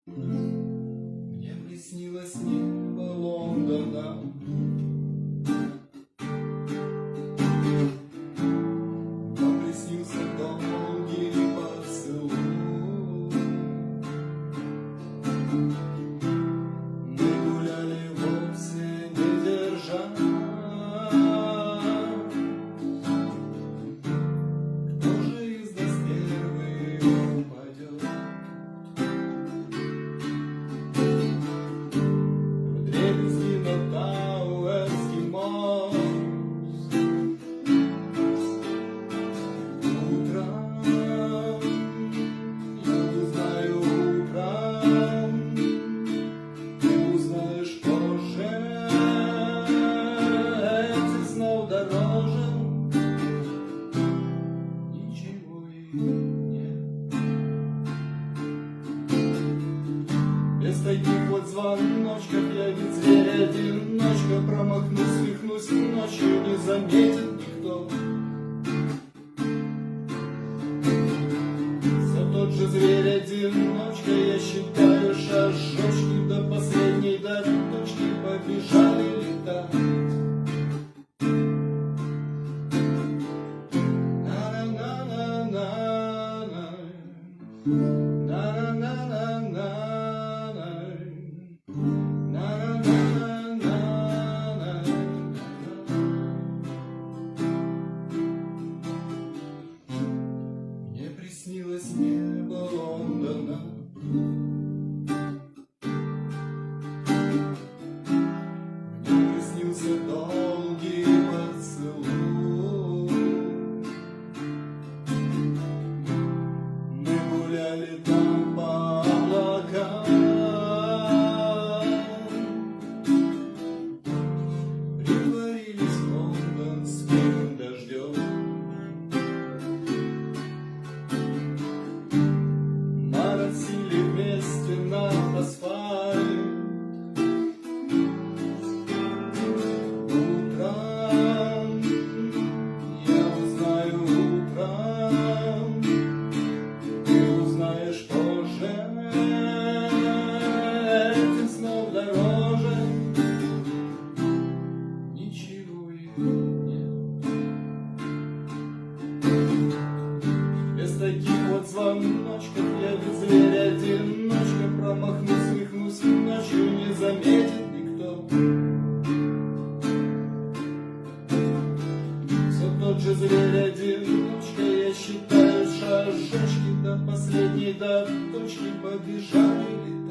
Мне приснилось небо Лондона, нам приснился долгий поцелуй. Мы гуляли вовсе не держа, кто же из нас первый упадет? Вдребезги на Тауэрский мост. Утром я узнаю, утром ты узнаешь позже. Этих снов дороже ничего и нет. Без таких вот звоночков я ведь зверь-одиночка, промахнусь, свихнусь ночью, не заметит никто. Все тот же зверь-одиночка, я считаю шажочки до последней, до точки побежали летать. Мне приснилось небо Лондона, мне приснился долгий поцелуй. Мы гуляли там по облакам, притворились лондонским дождем. Моросили вместе на асфальт. Утром я узнаю, утром ты узнаешь позже. Этих снов дороже ничего и нет. Без таких вот звоночков я ведь зверь-одиночка, промахнусь, свихнусь ночью, не заметит никто. Все тот же зверь-одиночка, я считаю шажочки до последней, до точки побежали.